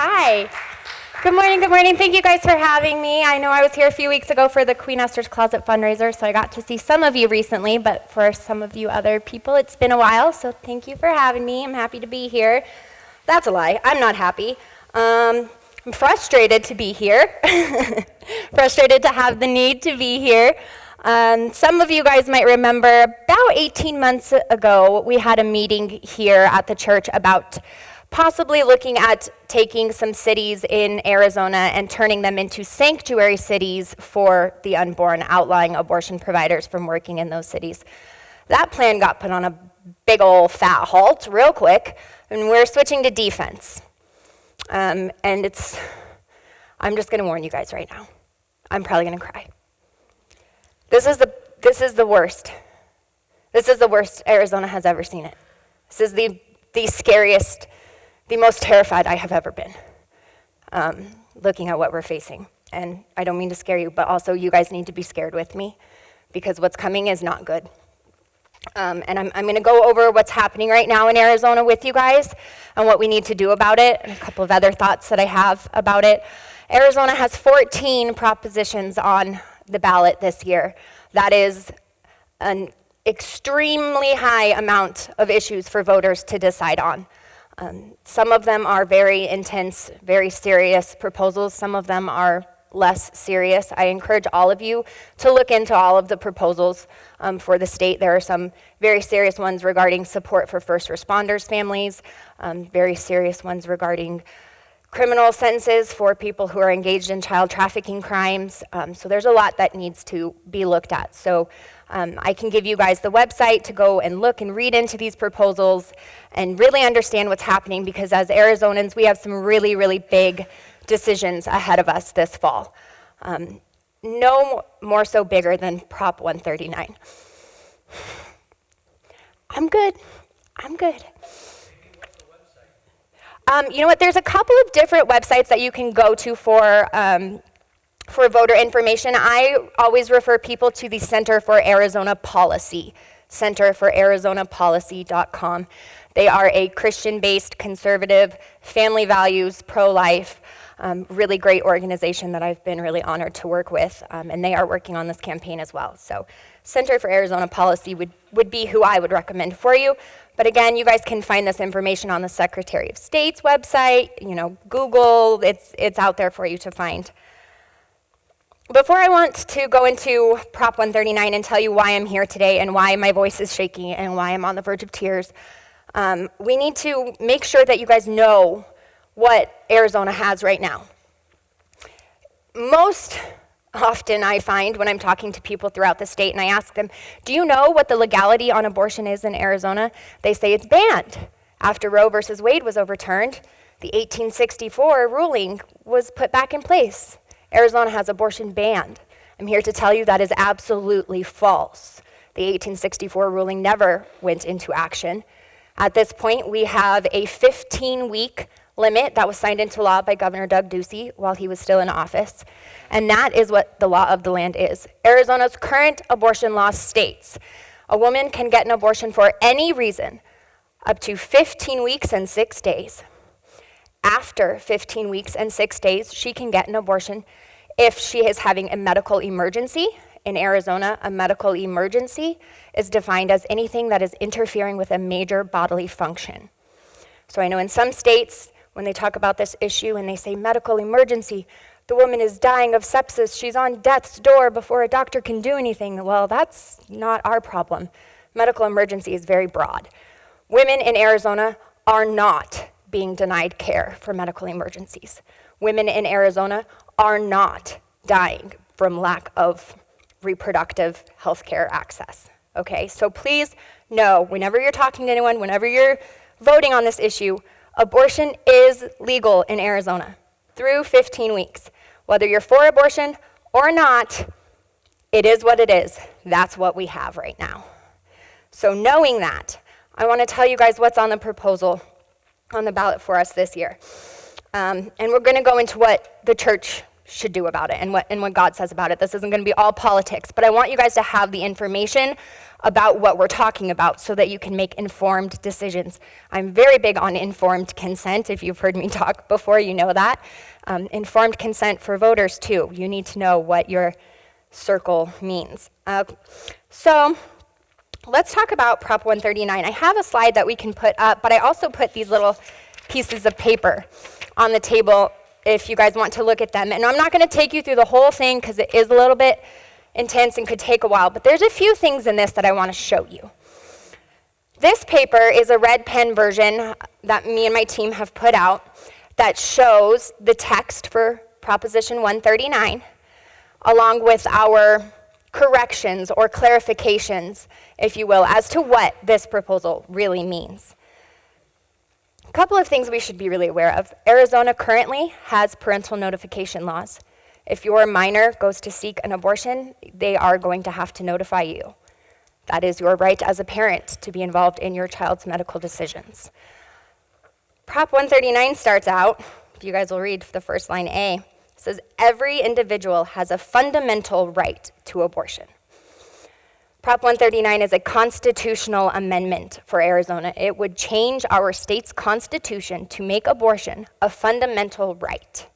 Hi. Good morning, good morning. Thank you guys for having me. I know I was here a few weeks ago for the Queen Esther's Closet fundraiser, so I got to see some of you recently, but for some of you other people, it's been a while, so thank you for having me. I'm happy to be here. That's a lie. I'm not happy. I'm frustrated to be here. Frustrated to have the need to be here. Some of you guys might remember about 18 months ago, we had a meeting here at the church about possibly looking at taking some cities in Arizona and turning them into sanctuary cities for the unborn, outlawing abortion providers from working in those cities. That plan got put on a big old fat halt real quick, and we're switching to defense. I'm just going to warn you guys right now. I'm probably going to cry. This is the worst. This is the worst Arizona has ever seen it. This is the scariest, the most terrified I have ever been, looking at what we're facing. And I don't mean to scare you, but also you guys need to be scared with me because what's coming is not good. And I'm going to go over what's happening right now in Arizona with you guys and what we need to do about it, and a couple of other thoughts that I have about it. Arizona has 14 propositions on the ballot this year. That is an extremely high amount of issues for voters to decide on. Some of them are very intense, very serious proposals. Some of them are less serious. I encourage all of you to look into all of the proposals for the state. There are some very serious ones regarding support for first responders families, very serious ones regarding criminal sentences for people who are engaged in child trafficking crimes. So there's a lot that needs to be looked at. So I can give you guys the website to go and look and read into these proposals and really understand what's happening, because as Arizonans, we have some really, really big decisions ahead of us this fall. No more so bigger than Prop 139. I'm good. You know what, there's a couple of different websites that you can go to for voter information. I always refer people to the Center for Arizona Policy, centerforarizonapolicy.com. They are a Christian-based, conservative, family values, pro-life, really great organization that I've been really honored to work with, and they are working on this campaign as well. So Center for Arizona Policy would be who I would recommend for you. But again, you guys can find this information on the Secretary of State's website, Google, it's out there for you to find. Before I want to go into Prop 139 and tell you why I'm here today and why my voice is shaking and why I'm on the verge of tears, we need to make sure that you guys know what Arizona has right now. Most often I find when I'm talking to people throughout the state and I ask them, do you know what the legality on abortion is in Arizona? They say it's banned. After Roe versus Wade was overturned, the 1864 ruling was put back in place. Arizona has abortion banned. I'm here to tell you that is absolutely false. The 1864 ruling never went into action. At this point, we have a 15-week limit that was signed into law by Governor Doug Ducey while he was still in office. And that is what the law of the land is. Arizona's current abortion law states a woman can get an abortion for any reason up to 15 weeks and 6 days. After 15 weeks and 6 days, she can get an abortion if she is having a medical emergency. In Arizona, a medical emergency is defined as anything that is interfering with a major bodily function. So I know in some states, when they talk about this issue and they say medical emergency, the woman is dying of sepsis, she's on death's door before a doctor can do anything. Well, that's not our problem. Medical emergency is very broad. Women in Arizona are not being denied care for medical emergencies. Women in Arizona are not dying from lack of reproductive health care access. Okay, so please know, whenever you're talking to anyone, whenever you're voting on this issue, abortion is legal in Arizona through 15 weeks. Whether you're for abortion or not, it is what it is. That's what we have right now. So knowing that, I want to tell you guys what's on the proposal on the ballot for us this year. And we're going to go into what the church should do about it and what God says about it. This isn't going to be all politics, but I want you guys to have the information about what we're talking about so that you can make informed decisions. I'm very big on informed consent. If you've heard me talk before, you know that. Informed consent for voters, too. You need to know what your circle means. So let's talk about Prop 139. I have a slide that we can put up, but I also put these little pieces of paper on the table if you guys want to look at them. And I'm not going to take you through the whole thing because it is a little bit intense and could take a while, but there's a few things in this that I want to show you. This paper is a red pen version that me and my team have put out that shows the text for Proposition 139 along with our corrections or clarifications, if you will, as to what this proposal really means. A couple of things we should be really aware of. Arizona currently has parental notification laws. If your minor goes to seek an abortion, they are going to have to notify you. That is your right as a parent to be involved in your child's medical decisions. Prop 139 starts out, if you guys will read the first line A, it says, every individual has a fundamental right to abortion. Prop 139 is a constitutional amendment for Arizona. It would change our state's constitution to make abortion a fundamental right.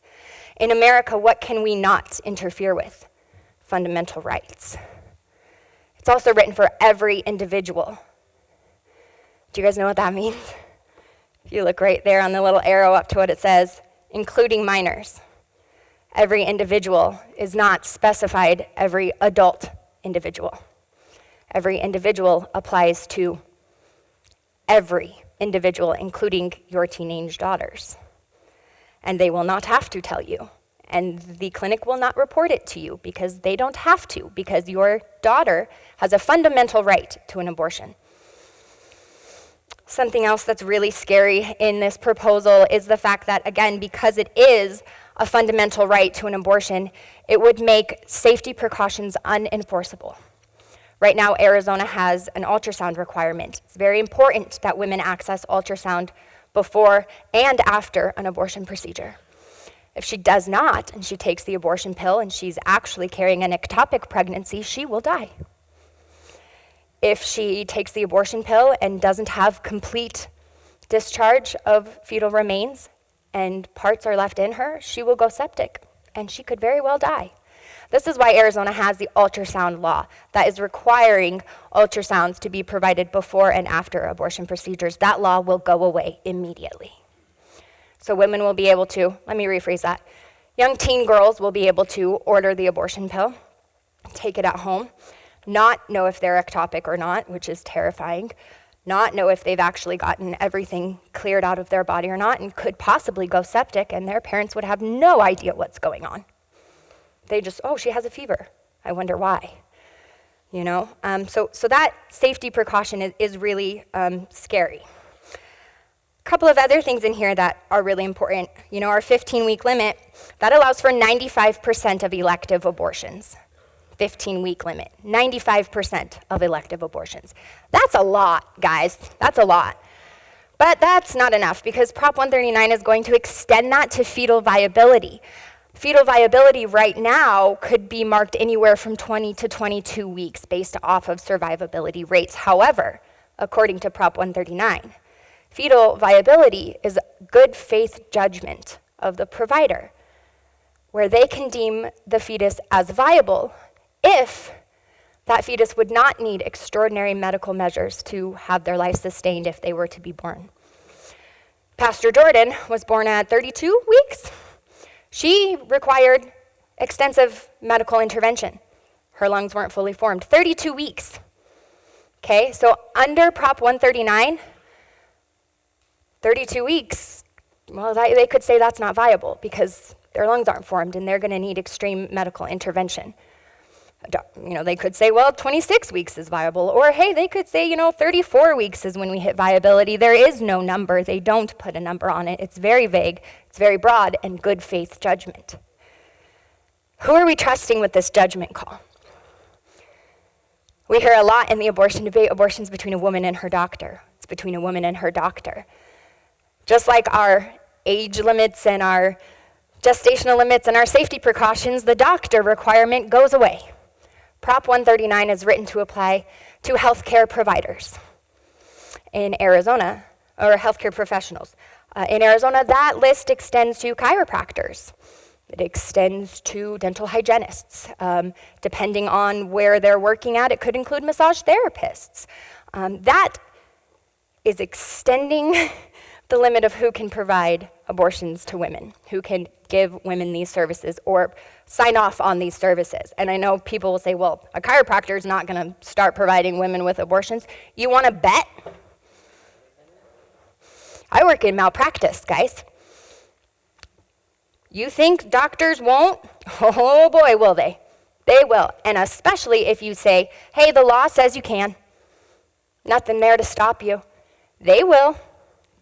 In America, what can we not interfere with? Fundamental rights. It's also written for every individual. Do you guys know what that means? If you look right there on the little arrow up to what it says, including minors. Every individual is not specified every adult individual. Every individual applies to every individual, including your teenage daughters. And they will not have to tell you. And the clinic will not report it to you because they don't have to, because your daughter has a fundamental right to an abortion. Something else that's really scary in this proposal is the fact that, again, because it is a fundamental right to an abortion, it would make safety precautions unenforceable. Right now, Arizona has an ultrasound requirement. It's very important that women access ultrasound before and after an abortion procedure. If she does not, and she takes the abortion pill and she's actually carrying an ectopic pregnancy, she will die. If she takes the abortion pill and doesn't have complete discharge of fetal remains and parts are left in her, she will go septic and she could very well die. This is why Arizona has the ultrasound law that is requiring ultrasounds to be provided before and after abortion procedures. That law will go away immediately. So women will be able to, let me rephrase that, young teen girls will be able to order the abortion pill, take it at home, not know if they're ectopic or not, which is terrifying, not know if they've actually gotten everything cleared out of their body or not, and could possibly go septic, and their parents would have no idea what's going on. They just, oh, she has a fever. I wonder why. You know, so that safety precaution is really scary. A couple of other things in here that are really important. You know, our 15-week limit, that allows for 95% of elective abortions. 15-week limit, 95% of elective abortions. That's a lot, guys. That's a lot. But that's not enough because Prop 139 is going to extend that to fetal viability. Fetal viability right now could be marked anywhere from 20 to 22 weeks based off of survivability rates. However, according to Prop 139, fetal viability is good faith judgment of the provider, where they can deem the fetus as viable if that fetus would not need extraordinary medical measures to have their life sustained if they were to be born. Pastor Jordan was born at 32 weeks. She required extensive medical intervention. Her lungs weren't fully formed. 32 weeks. Okay, so under Prop 139, 32 weeks, well, they could say that's not viable because their lungs aren't formed and they're going to need extreme medical intervention. You know, they could say, well, 26 weeks is viable. Or, hey, they could say, 34 weeks is when we hit viability. There is no number. They don't put a number on it. It's very vague. It's very broad and good faith judgment. Who are we trusting with this judgment call? We hear a lot in the abortion debate, abortion's between a woman and her doctor. It's between a woman and her doctor. Just like our age limits and our gestational limits and our safety precautions, the doctor requirement goes away. Prop 139 is written to apply to healthcare providers in Arizona, or healthcare professionals. In Arizona, that list extends to chiropractors. It extends to dental hygienists. Depending on where they're working at, it could include massage therapists. That is extending the limit of who can provide abortions to women, who can give women these services or sign off on these services. And I know people will say, well, a chiropractor is not going to start providing women with abortions. You want to bet? I work in malpractice, guys. You think doctors won't? Oh boy, will they. They will. And especially if you say, hey, the law says you can. Nothing there to stop you. They will.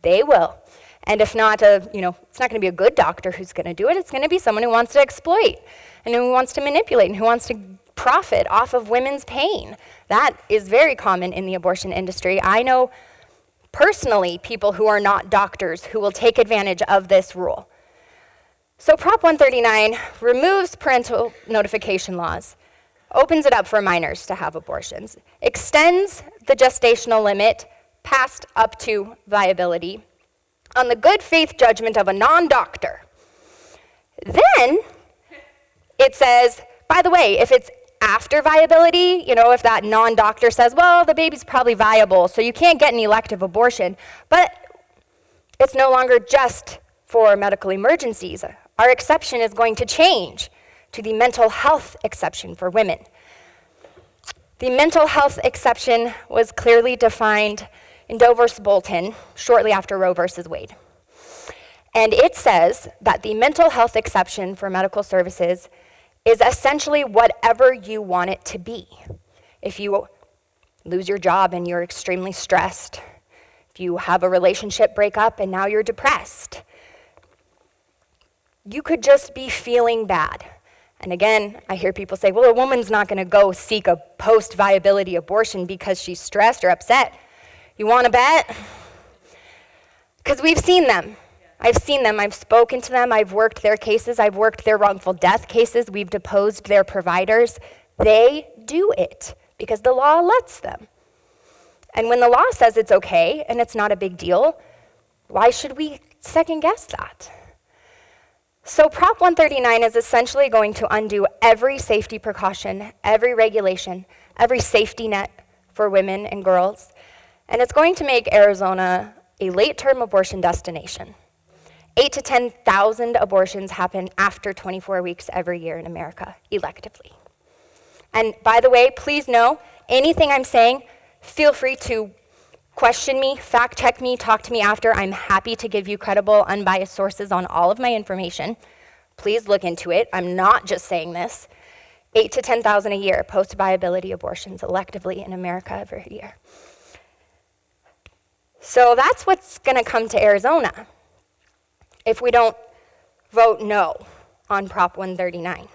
They will. And if not, it's not going to be a good doctor who's going to do it. It's going to be someone who wants to exploit and who wants to manipulate and who wants to profit off of women's pain. That is very common in the abortion industry. I know personally people who are not doctors who will take advantage of this rule. So Prop 139 removes parental notification laws, opens it up for minors to have abortions, extends the gestational limit past up to viability on the good faith judgment of a non-doctor. Then it says, by the way, if it's after viability, if that non-doctor says, well, the baby's probably viable, so you can't get an elective abortion, but it's no longer just for medical emergencies. Our exception is going to change to the mental health exception for women. The mental health exception was clearly defined in Doe versus Bolton shortly after Roe versus Wade. And it says that the mental health exception for medical services is essentially whatever you want it to be. If you lose your job and you're extremely stressed, if you have a relationship breakup and now you're depressed, you could just be feeling bad. And again, I hear people say, well, a woman's not going to go seek a post-viability abortion because she's stressed or upset. You want to bet? Because we've seen them. I've seen them. I've spoken to them. I've worked their cases. I've worked their wrongful death cases. We've deposed their providers. They do it because the law lets them. And when the law says it's okay and it's not a big deal, why should we second guess that? So Prop 139 is essentially going to undo every safety precaution, every regulation, every safety net for women and girls, and it's going to make Arizona a late-term abortion destination. 8,000 to 10,000 abortions happen after 24 weeks every year in America, electively. And by the way, please know, anything I'm saying, feel free to question me, fact check me, talk to me after. I'm happy to give you credible, unbiased sources on all of my information. Please look into it. I'm not just saying this. 8,000 to 10,000 a year post-viability abortions electively in America every year. So that's what's going to come to Arizona if we don't vote no on Prop 139.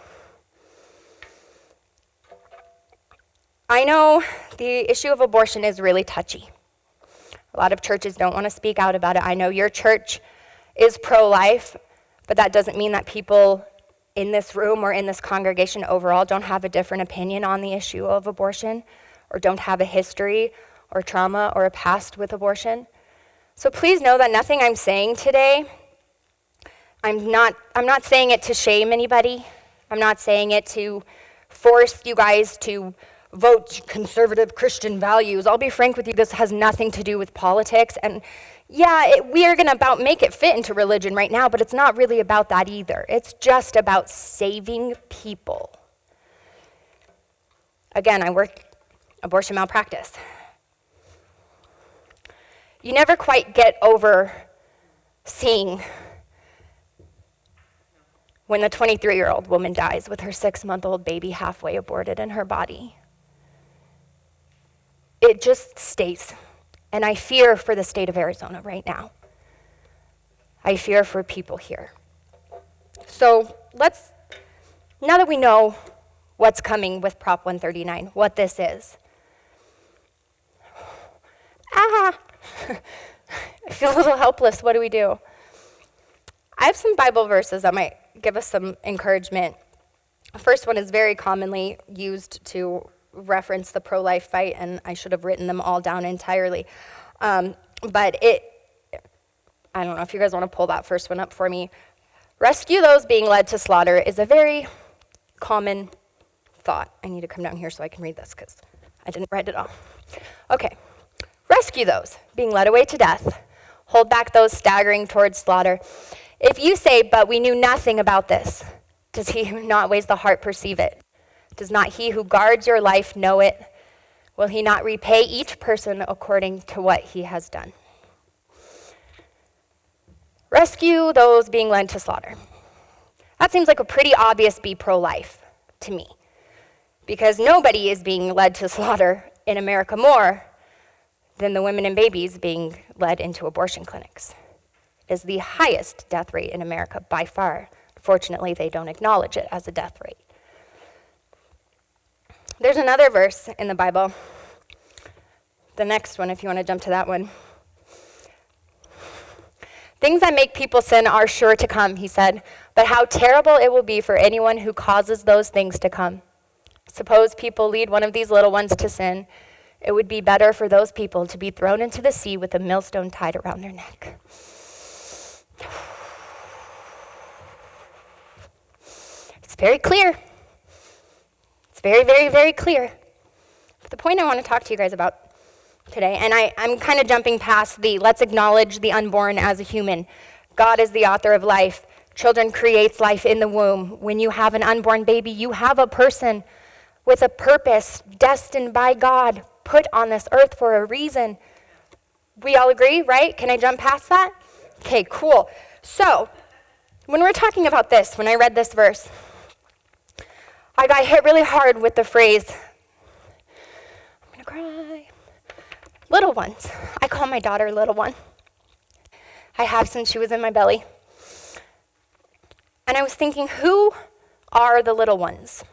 I know the issue of abortion is really touchy. A lot of churches don't want to speak out about it. I know your church is pro-life, but that doesn't mean that people in this room or in this congregation overall don't have a different opinion on the issue of abortion or don't have a history or trauma or a past with abortion. So please know that nothing I'm saying today, I'm not saying it to shame anybody. I'm not saying it to force you guys to vote conservative Christian values. I'll be frank with you, this has nothing to do with politics. And yeah, we are gonna make it fit into religion right now, but it's not really about that either. It's just about saving people. Again, I work abortion malpractice. You never quite get over seeing when the 23-year-old woman dies with her 6-month-old baby halfway aborted in her body. It just stays. And I fear for the state of Arizona right now. I fear for people here. So now that we know what's coming with Prop 139, what this is. I feel a little helpless. What do we do? I have some Bible verses that might give us some encouragement. The first one is very commonly used to reference the pro-life fight, and I should have written them all down entirely. But I don't know if you guys want to pull that first one up for me. Rescue those being led to slaughter is a very common thought. I need to come down here so I can read this because I didn't write it all. Okay. Rescue those being led away to death. Hold back those staggering towards slaughter. If you say, but we knew nothing about this, does he who not weighs the heart perceive it? Does not he who guards your life know it? Will he not repay each person according to what he has done? Rescue those being led to slaughter. That seems like a pretty obvious be pro-life to me, because nobody is being led to slaughter in America more than the women and babies being led into abortion clinics. It is the highest death rate in America by far. Fortunately, they don't acknowledge it as a death rate. There's another verse in the Bible, the next one if you want to jump to that one. Things that make people sin are sure to come, he said, but how terrible it will be for anyone who causes those things to come. Suppose people lead one of these little ones to sin. It would be better for those people to be thrown into the sea with a millstone tied around their neck. It's very clear. It's very, very, very clear. But the point I want to talk to you guys about today, and I'm kind of jumping past the let's acknowledge the unborn as a human. God is the author of life. Children creates life in the womb. When you have an unborn baby, you have a person with a purpose, destined by God, put on this earth for a reason. We all agree, right? Can I jump past that? Okay, cool. So, when we're talking about this, when I read this verse, I got hit really hard with the phrase, I'm gonna cry. Little ones. I call my daughter little one. I have since she was in my belly. And I was thinking, who are the little ones?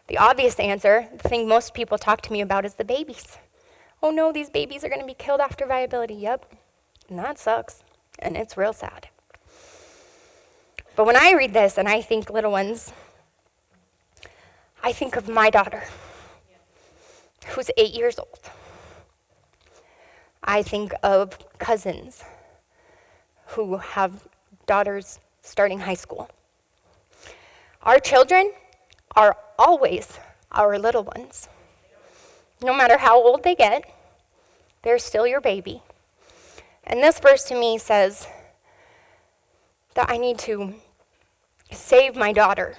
The obvious answer, the thing most people talk to me about, is the babies. Oh no, these babies are going to be killed after viability. Yep. And that sucks. And it's real sad. But when I read this and I think little ones, I think of my daughter, who's 8 years old. I think of cousins who have daughters starting high school. Our children are always our little ones. No matter how old they get, they're still your baby. And this verse to me says that I need to save my daughter.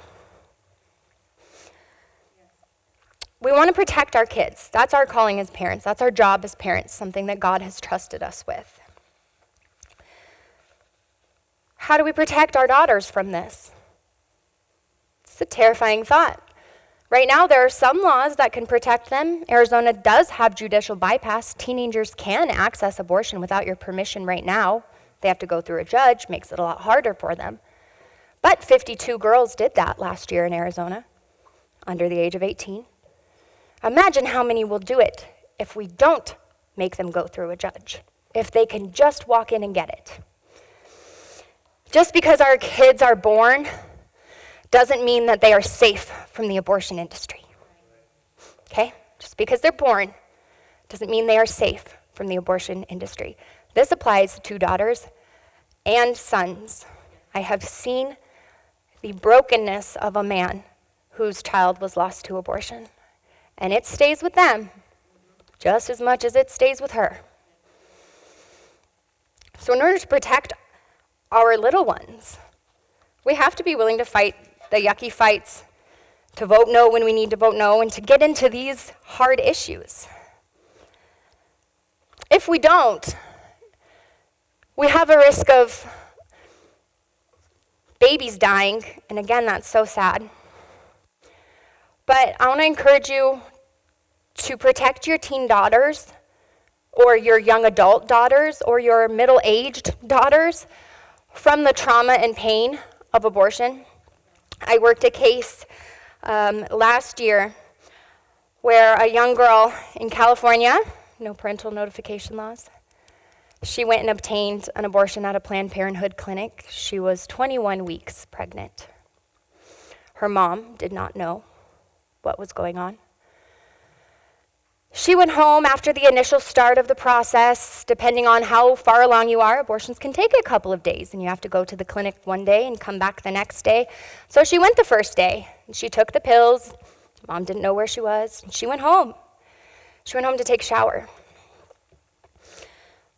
We want to protect our kids. That's our calling as parents. That's our job as parents, something that God has trusted us with. How do we protect our daughters from this? It's a terrifying thought. Right now, there are some laws that can protect them. Arizona does have judicial bypass. Teenagers can access abortion without your permission right now. They have to go through a judge, makes it a lot harder for them. But 52 girls did that last year in Arizona, under the age of 18. Imagine how many will do it if we don't make them go through a judge, if they can just walk in and get it. Just because our kids are born doesn't mean that they are safe from the abortion industry. Okay? Just because they're born doesn't mean they are safe from the abortion industry. This applies to daughters and sons. I have seen the brokenness of a man whose child was lost to abortion. And it stays with them just as much as it stays with her. So in order to protect our little ones, we have to be willing to fight the yucky fights, to vote no when we need to vote no, and to get into these hard issues. If we don't, we have a risk of babies dying, and again, that's so sad. But I want to encourage you to protect your teen daughters or your young adult daughters or your middle-aged daughters from the trauma and pain of abortion. I worked a case last year where a young girl in California, no parental notification laws, She went and obtained an abortion at a Planned Parenthood clinic. She was 21 weeks pregnant. Her mom did not know what was going on. She went home after the initial start of the process. Depending on how far along you are, abortions can take a couple of days, and you have to go to the clinic one day and come back the next day. So she went the first day, and she took the pills. Mom didn't know where she was. She went home. She went home to take a shower.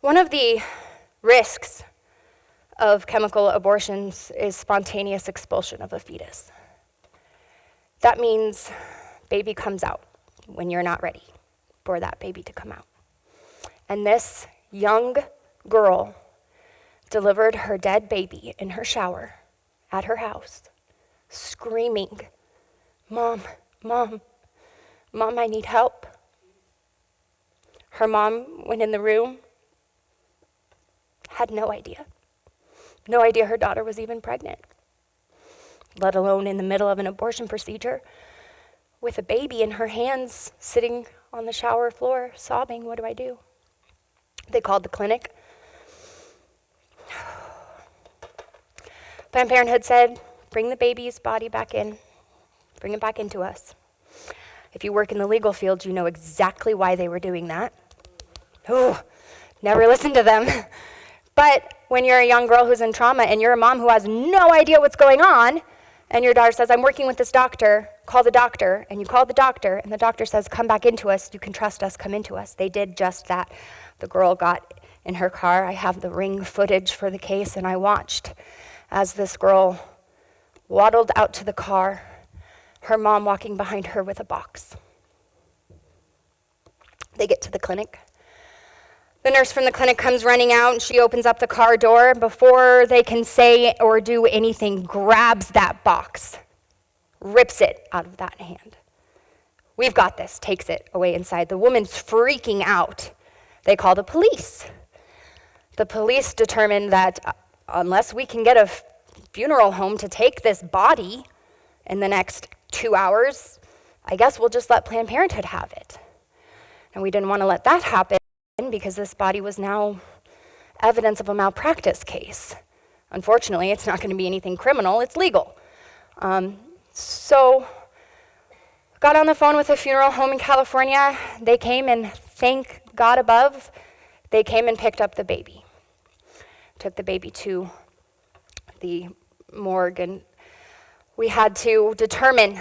One of the risks of chemical abortions is spontaneous expulsion of a fetus. That means baby comes out when you're not ready for that baby to come out. And this young girl delivered her dead baby in her shower at her house, screaming, "Mom, Mom, Mom, I need help." Her mom went in the room, had no idea her daughter was even pregnant, let alone in the middle of an abortion procedure with a baby in her hands, sitting on the shower floor, sobbing. What do I do? They called the clinic. Planned Parenthood said, bring the baby's body back in. Bring it back into us. If you work in the legal field, you know exactly why they were doing that. Oh, never listen to them. But when you're a young girl who's in trauma and you're a mom who has no idea what's going on, and your daughter says, I'm working with this doctor, call the doctor, and you call the doctor, and the doctor says, come back into us, you can trust us, come into us. They did just that. The girl got in her car. I have the ring footage for the case, and I watched as this girl waddled out to the car, her mom walking behind her with a box. They get to the clinic. The nurse from the clinic comes running out, and she opens up the car door. Before they can say or do anything, grabs that box, rips it out of that hand. We've got this, takes it away inside. The woman's freaking out. They call the police. The police determine that unless we can get a funeral home to take this body in the next 2 hours, I guess we'll just let Planned Parenthood have it. And we didn't want to let that happen, because this body was now evidence of a malpractice case. Unfortunately, it's not going to be anything criminal, it's legal. So, got on the phone with a funeral home in California. They came, and thank God above, they came and picked up the baby. Took the baby to the morgue, and we had to determine,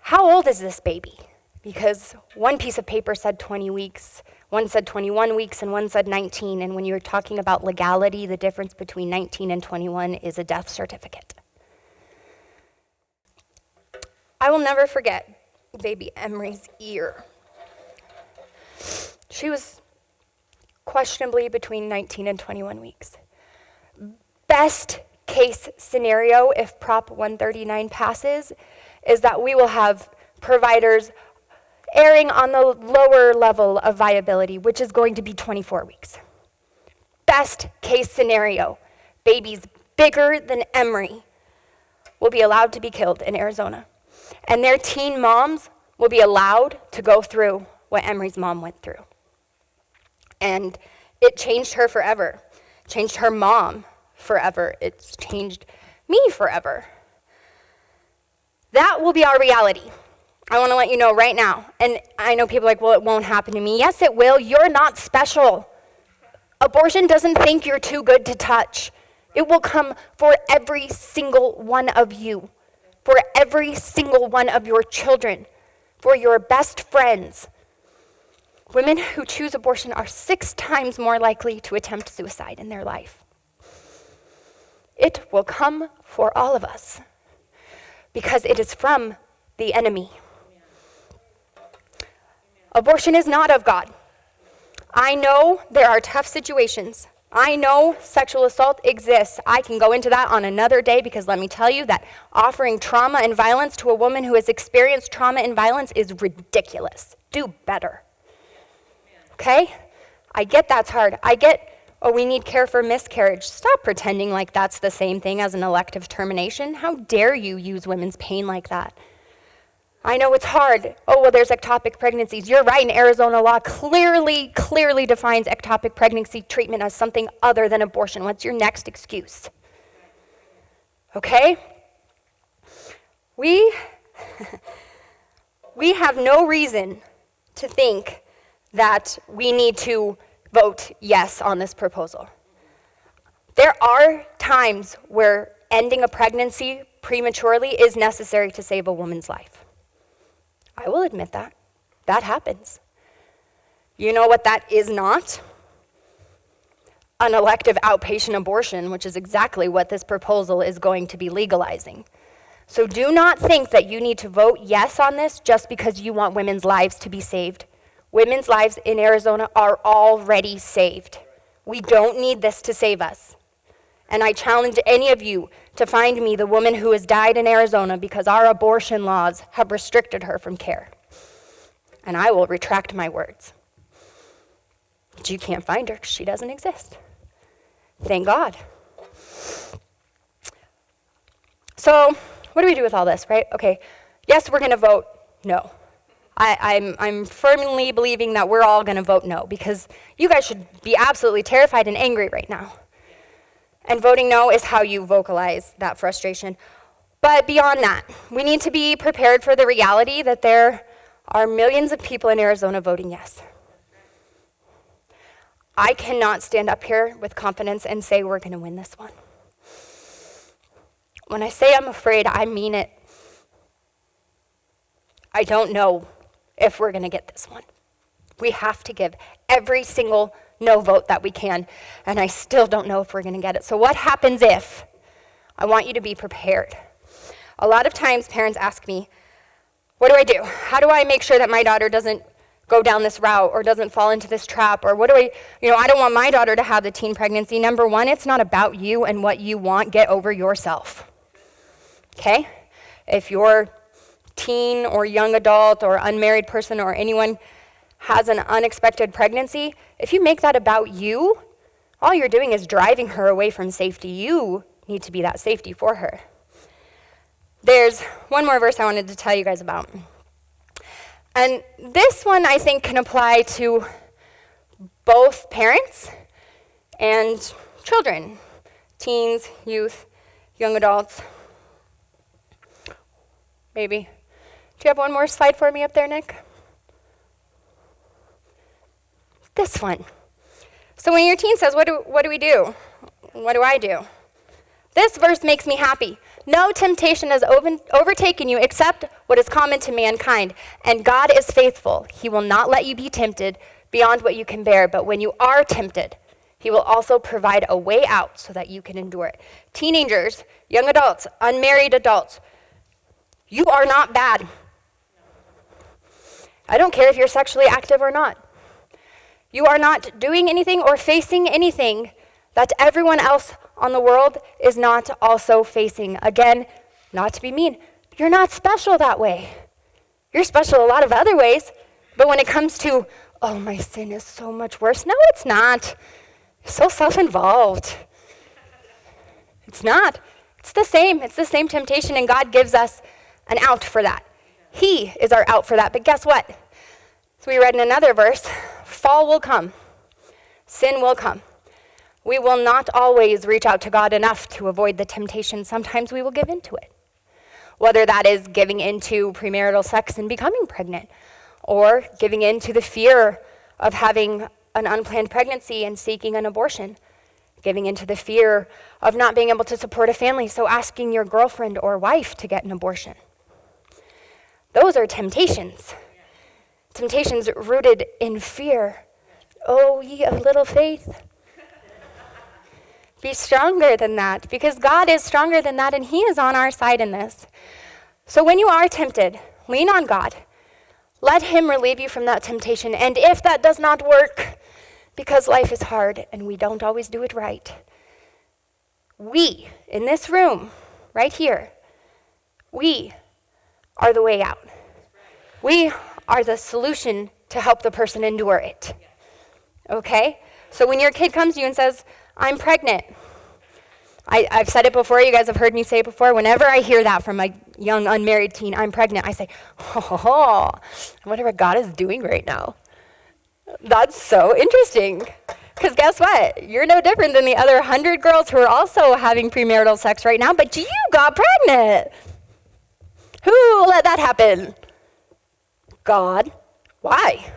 how old is this baby? Because one piece of paper said 20 weeks, one said 21 weeks, and one said 19. And when you're talking about legality, the difference between 19 and 21 is a death certificate. I will never forget baby Emery's ear. She was questionably between 19 and 21 weeks. Best case scenario, if Prop 139 passes, is that we will have providers erring on the lower level of viability, which is going to be 24 weeks. Best case scenario, babies bigger than Emery will be allowed to be killed in Arizona. And their teen moms will be allowed to go through what Emery's mom went through. And it changed her forever, changed her mom forever. It's changed me forever. That will be our reality. I want to let you know right now. And I know people are like, well, it won't happen to me. Yes, it will. You're not special. Abortion doesn't think you're too good to touch. It will come for every single one of you, for every single one of your children, for your best friends. Women who choose abortion are 6 times more likely to attempt suicide in their life. It will come for all of us because it is from the enemy. Abortion is not of God. I know there are tough situations. I know sexual assault exists. I can go into that on another day, because let me tell you that offering trauma and violence to a woman who has experienced trauma and violence is ridiculous. Do better. Okay? I get that's hard. I get, oh, we need care for miscarriage. Stop pretending like that's the same thing as an elective termination. How dare you use women's pain like that? I know it's hard. Oh, well, there's ectopic pregnancies. You're right, in Arizona law clearly defines ectopic pregnancy treatment as something other than abortion. What's your next excuse? Okay? We have no reason to think that we need to vote yes on this proposal. There are times where ending a pregnancy prematurely is necessary to save a woman's life. I will admit that. That happens. You know what that is not? An elective outpatient abortion, which is exactly what this proposal is going to be legalizing. So do not think that you need to vote yes on this just because you want women's lives to be saved. Women's lives in Arizona are already saved. We don't need this to save us. And I challenge any of you to find me the woman who has died in Arizona because our abortion laws have restricted her from care. And I will retract my words. But you can't find her because she doesn't exist. Thank God. So, what do we do with all this, right? Okay, yes, we're going to vote no. I'm firmly believing that we're all going to vote no because you guys should be absolutely terrified and angry right now. And voting no is how you vocalize that frustration. But beyond that, we need to be prepared for the reality that there are millions of people in Arizona voting yes. I cannot stand up here with confidence and say we're going to win this one. When I say I'm afraid, I mean it. I don't know if we're going to get this one. We have to give every single no vote that we can, and I still don't know if we're going to get it. So what happens if? I want you to be prepared. A lot of times parents ask me, what do I do? How do I make sure that my daughter doesn't go down this route or doesn't fall into this trap? Or what do I don't want my daughter to have the teen pregnancy. Number one, it's not about you and what you want. Get over yourself. Okay? If your teen or young adult or unmarried person or anyone has an unexpected pregnancy, if you make that about you, all you're doing is driving her away from safety. You need to be that safety for her. There's one more verse I wanted to tell you guys about. And this one I think can apply to both parents and children, teens, youth, young adults. Maybe. Do you have one more slide for me up there, Nick? This one. So when your teen says, what do we do? What do I do? This verse makes me happy. No temptation has overtaken you except what is common to mankind. And God is faithful. He will not let you be tempted beyond what you can bear. But when you are tempted, he will also provide a way out so that you can endure it. Teenagers, young adults, unmarried adults, you are not bad. I don't care if you're sexually active or not. You are not doing anything or facing anything that everyone else on the world is not also facing. Again, not to be mean, you're not special that way. You're special a lot of other ways, but when it comes to, oh, my sin is so much worse, no, it's not. You're so self-involved. It's not. It's the same. It's the same temptation, and God gives us an out for that. He is our out for that, but guess what? So we read in another verse, fall will come. Sin will come. We will not always reach out to God enough to avoid the temptation. Sometimes we will give into it. Whether that is giving into premarital sex and becoming pregnant, or giving into the fear of having an unplanned pregnancy and seeking an abortion, giving into the fear of not being able to support a family, so asking your girlfriend or wife to get an abortion. Those are temptations. Temptations rooted in fear. Oh, ye of little faith. Be stronger than that, because God is stronger than that, and he is on our side in this. So when you are tempted, lean on God. Let him relieve you from that temptation. And if that does not work, because life is hard and we don't always do it right, we, in this room, right here, we are the way out. We are the solution to help the person endure it. Okay? So when your kid comes to you and says, I'm pregnant, I've said it before, you guys have heard me say it before. Whenever I hear that from a young unmarried teen, I'm pregnant, I say, oh, I wonder what God is doing right now. That's so interesting. Because guess what? You're no different than the other 100 girls who are also having premarital sex right now, but you got pregnant. Who let that happen? God. Why?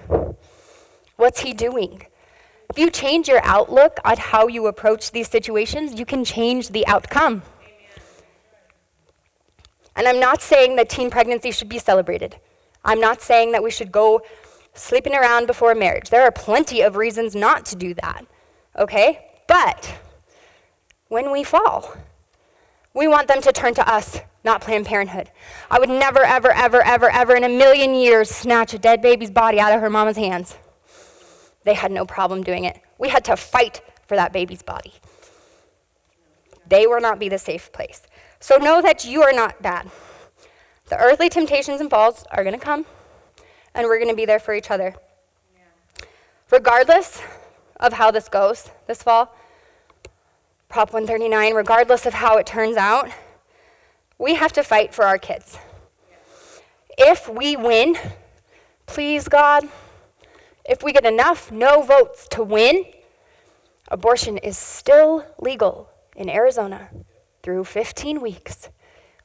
What's he doing? If you change your outlook on how you approach these situations, you can change the outcome. And I'm not saying that teen pregnancy should be celebrated. I'm not saying that we should go sleeping around before marriage. There are plenty of reasons not to do that, okay? But when we fall, we want them to turn to us, not Planned Parenthood. I would never, ever, ever, ever, ever in a million years snatch a dead baby's body out of her mama's hands. They had no problem doing it. We had to fight for that baby's body. They will not be the safe place. So know that you are not bad. The earthly temptations and falls are going to come, and we're going to be there for each other. Yeah. Regardless of how this goes this fall, Prop 139, regardless of how it turns out, we have to fight for our kids. Yeah. If we win, please God, if we get enough no votes to win, abortion is still legal in Arizona through 15 weeks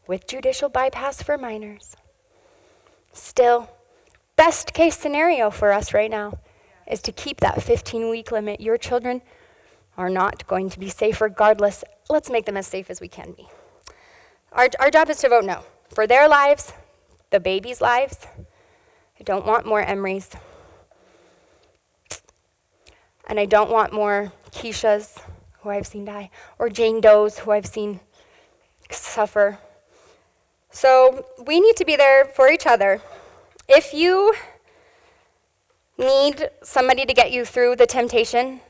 with judicial bypass for minors. Still, best case scenario for us right now is to keep that 15-week limit. Your children are not going to be safe regardless. Let's make them as safe as we can be. Our job is to vote no. For their lives, the babies' lives. I don't want more Emerys. And I don't want more Keishas, who I've seen die, or Jane Does, who I've seen suffer. So we need to be there for each other. If you need somebody to get you through the temptation,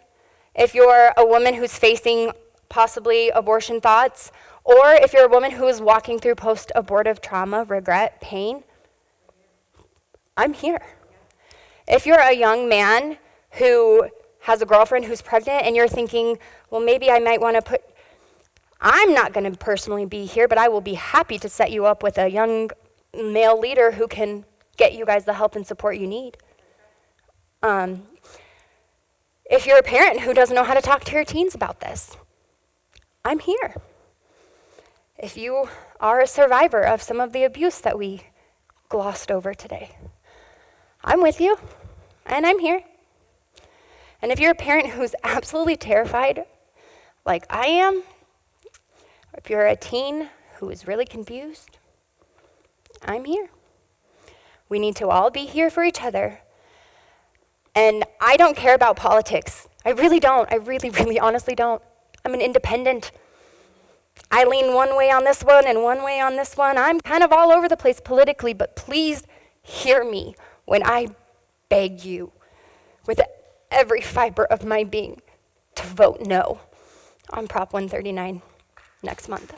if you're a woman who's facing possibly abortion thoughts, or if you're a woman who is walking through post-abortive trauma, regret, pain, I'm here. If you're a young man who has a girlfriend who's pregnant and you're thinking, well, maybe I might want to I'm not going to personally be here, but I will be happy to set you up with a young male leader who can get you guys the help and support you need. If you're a parent who doesn't know how to talk to your teens about this, I'm here. If you are a survivor of some of the abuse that we glossed over today, I'm with you, and I'm here. And if you're a parent who's absolutely terrified, like I am, or if you're a teen who is really confused, I'm here. We need to all be here for each other. And I don't care about politics. I really don't. I really, really honestly don't. I'm an independent. I lean one way on this one and one way on this one. I'm kind of all over the place politically, but please hear me when I beg you with every fiber of my being to vote no on Prop 139 next month.